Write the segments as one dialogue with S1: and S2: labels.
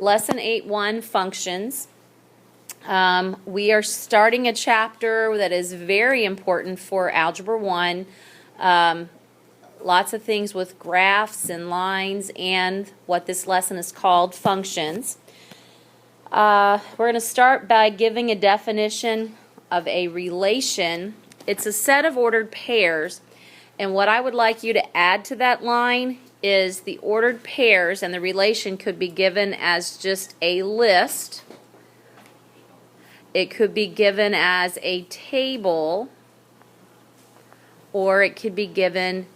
S1: Lesson 8.1, Functions. We are starting a chapter that is very important for Algebra 1. Lots of things with graphs and lines and what this lesson is called, functions. We're going to start by giving a definition of a relation. It's a set of ordered pairs, and what I would like you to add to that line is the ordered pairs, and the relation could be given as just a list. It could be given as a table, or it could be given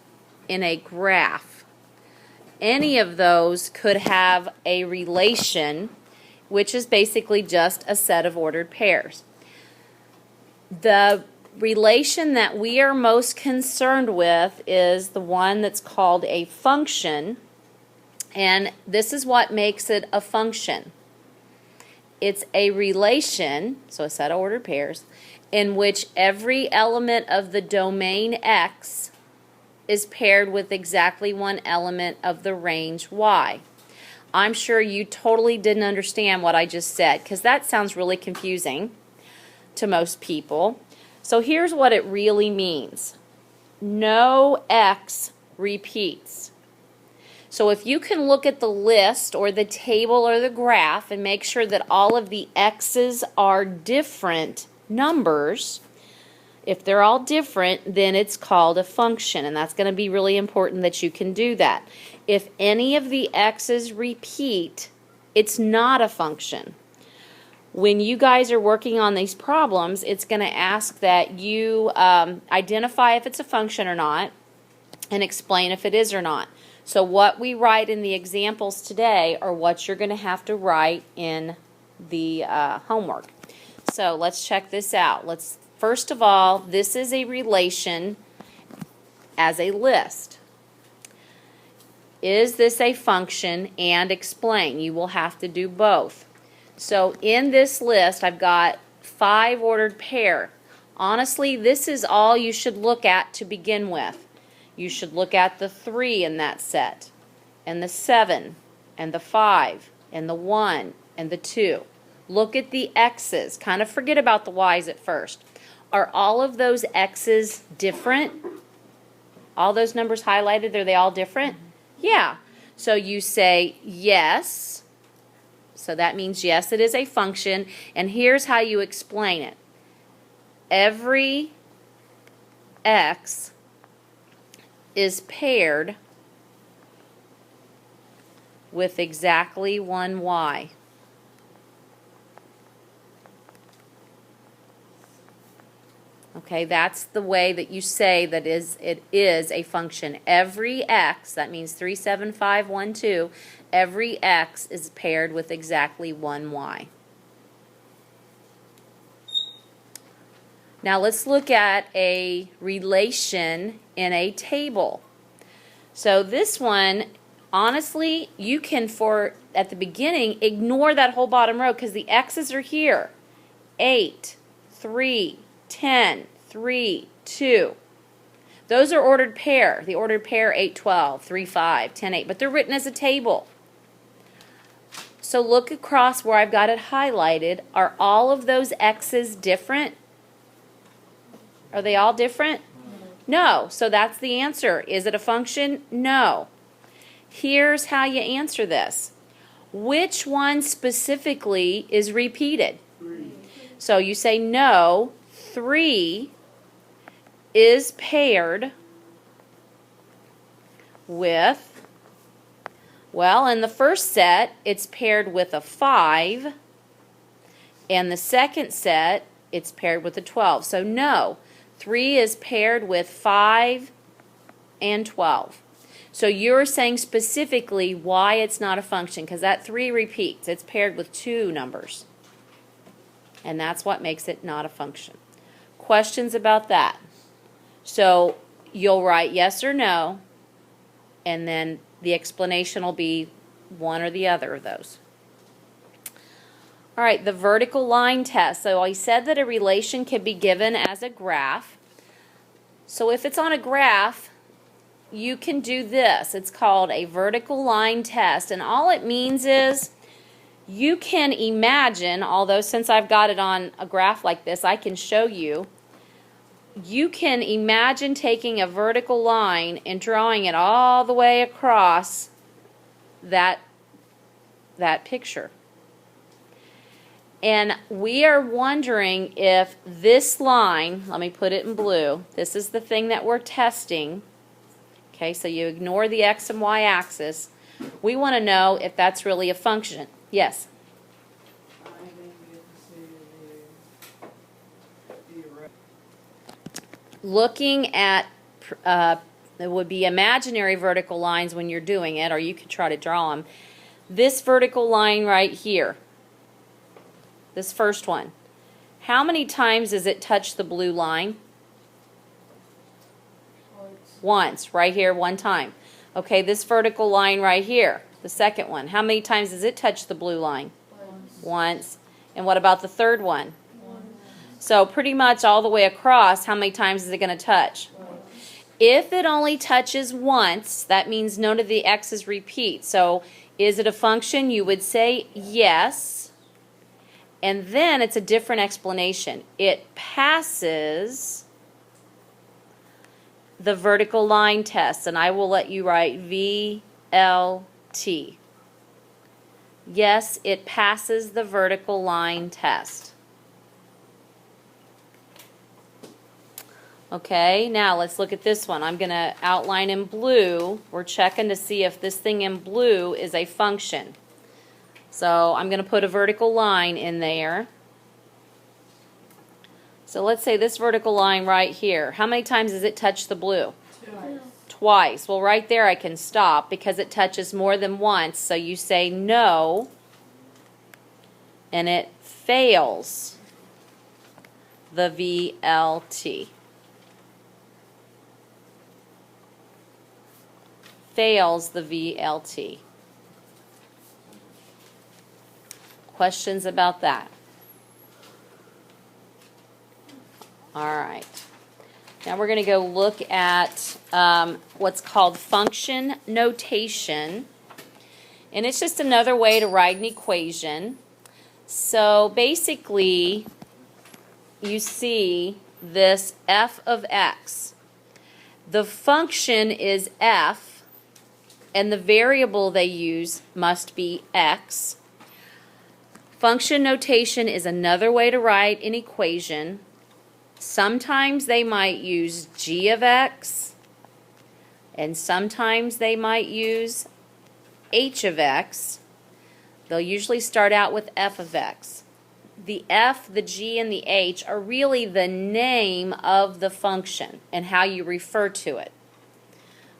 S1: in a graph. Any of those could have a relation, which is basically just a set of ordered pairs. The relation that we are most concerned with is the one that's called a function, and this is what makes it a function. It's a relation, so a set of ordered pairs, in which every element of the domain X is paired with exactly one element of the range Y. I'm sure you totally didn't understand what I just said, because that sounds really confusing to most people. So here's what it really means. No X repeats. So if you can look at the list or the table or the graph and make sure that all of the X's are different numbers, if they're all different, then it's called a function, and that's going to be really important that you can do that. If any of the X's repeat, it's not a function. When you guys are working on these problems, it's going to ask that you identify if it's a function or not and explain if it is or not. So what we write in the examples today are what you're going to have to write in the homework. So let's check this out. First of all, this is a relation as a list. Is this a function? And explain. You will have to do both. So in this list, I've got 5 ordered pair. Honestly, this is all you should look at to begin with. You should look at the 3 in that set, and the 7, and the 5, and the 1, and the 2. Look at the X's. Kind of forget about the Y's at first. Are all of those X's different? All those numbers highlighted, are they all different? Yeah. So you say yes. So that means yes, it is a function. And here's how you explain it. Every X is paired with exactly one Y. Okay, that's the way that you say that it is a function. Every X, that means 3, 7, 5, 1, 2, every X is paired with exactly one Y. Now let's look at a relation in a table. So this one, honestly, you can, at the beginning, ignore that whole bottom row because the X's are here. 8, 3, 10, 3, 2. Those are ordered pair. The ordered pair 8, 12, 3, 5, 10, 8. But they're written as a table. So look across where I've got it highlighted. Are all of those X's different? Are they all different? No. So that's the answer. Is it a function? No. Here's how you answer this. Which one specifically is repeated?
S2: 3.
S1: So you say no. 3 is paired with, well, in the first set, it's paired with a 5, and the second set, it's paired with a 12. So no, 3 is paired with 5 and 12. So you're saying specifically why it's not a function, because that 3 repeats. It's paired with 2 numbers, and that's what makes it not a function. Questions about that? So you'll write yes or no, and then the explanation will be one or the other of those. All right, the vertical line test. So I said that a relation can be given as a graph. So if it's on a graph, you can do this. It's called a vertical line test, and all it means is You can imagine, although since I've got it on a graph like this, I can show you. You can imagine taking a vertical line and drawing it all the way across that picture. And we are wondering if this line, let me put it in blue, this is the thing that we're testing. Okay, so you ignore the x and y axis. We want to know if that's really a function. Yes?
S2: I think you can see
S1: Looking at, it would be imaginary vertical lines when you're doing it, or you could try to draw them. This vertical line right here, this first one, how many times does it touch the blue line? Once, right here, one time. Okay, this vertical line right here, the second one, how many times does it touch the blue line? Once. And what about the third one? So pretty much all the way across, how many times is it going to touch? If it only touches once, that means none of the x's repeat. So is it a function? You would say yes. And then it's a different explanation. It passes the vertical line test, and I will let you write VLT. Yes, it passes the vertical line test. Okay, now let's look at this one. I'm going to outline in blue. We're checking to see if this thing in blue is a function. So I'm going to put a vertical line in there. So let's say this vertical line right here. How many times does it touch the blue?
S2: Twice.
S1: Twice. Well, right there I can stop because it touches more than once. So you say no, and it fails the VLT. Fails the VLT. Questions about that? All right. Now we're going to go look at what's called function notation. And it's just another way to write an equation. So basically, you see this f of x. The function is f, and the variable they use must be x. Function notation is another way to write an equation. Sometimes they might use g of x, and sometimes they might use h of x. They'll usually start out with f of x. The f, the g, and the h are really the name of the function and how you refer to it.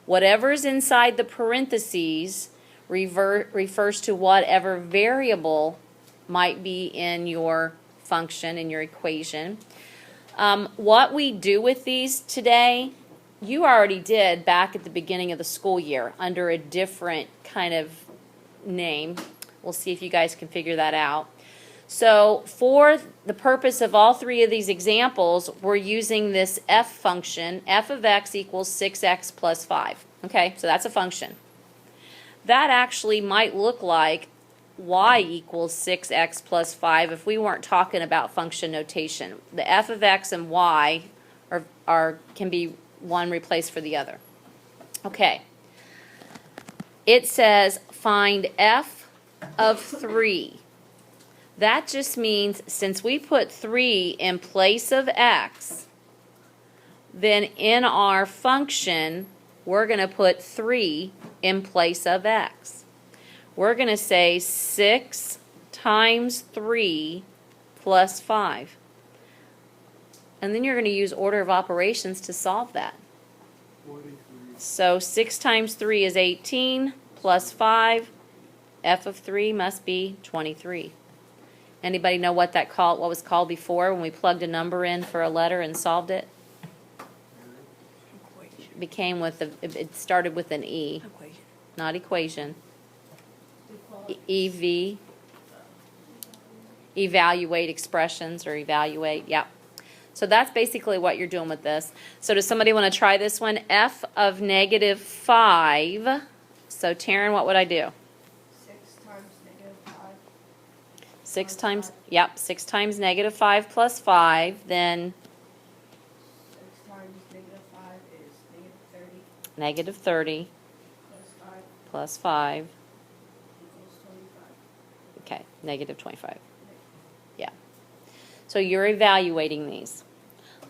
S1: Whatever's inside the parentheses refers to whatever variable might be in your function, in your equation. What we do with these today, you already did back at the beginning of the school year under a different kind of name. We'll see if you guys can figure that out. So for the purpose of all three of these examples, we're using this f function. F of x equals 6x plus 5. Okay, so that's a function. That actually might look like y equals 6x plus 5 if we weren't talking about function notation. The f of x and y can be one replaced for the other. Okay. It says find f of 3. That just means since we put 3 in place of x, then in our function, we're going to put 3 in place of x. We're going to say 6 times 3 plus 5. And then you're going to use order of operations to solve that.
S2: 43.
S1: So 6 times 3 is 18 plus 5. F of 3 must be 23. Anybody know what was called before when we plugged a number in for a letter and solved it? It started with an E.
S3: Equation.
S1: Not equation. EV. Evaluate expressions or evaluate. Yep. So that's basically what you're doing with this. So does somebody want to try this one? F of negative 5. So Taryn, what would I do?
S2: 6 times negative 5.
S1: 6 times, yep, 6 times negative 5 plus 5, then
S2: 6 times -5 is -30
S1: negative 30
S2: plus 5
S1: plus 5,
S2: equals 25.
S1: okay, negative 25. Yeah. So you're evaluating these.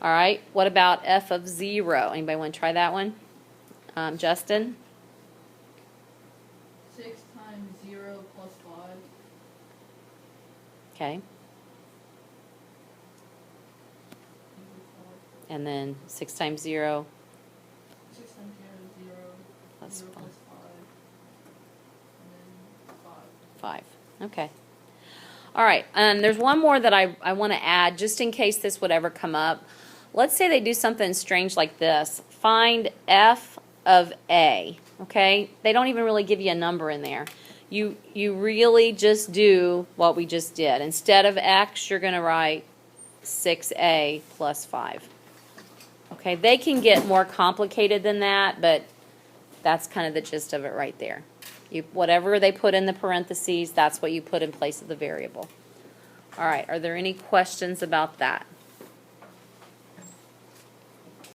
S1: All right, what about f of 0? Anybody want to try that one? Justin?
S3: 6 times 0 plus 5
S1: Okay.
S3: equals
S1: And then 6 times 0
S3: 5. 6 times 0 is 0.
S1: plus
S3: 0
S1: 5.
S3: plus 5. And then 5.
S1: 5. Okay. All right, and there's one more that I want to add just in case this would ever come up. Let's say they do something strange like this. Find f of a, okay? They don't even really give you a number in there. You really just do what we just did. Instead of x, you're going to write 6a plus 5. Okay, they can get more complicated than that, but that's kind of the gist of it right there. Whatever they put in the parentheses, that's what you put in place of the variable. All right, are there any questions about that?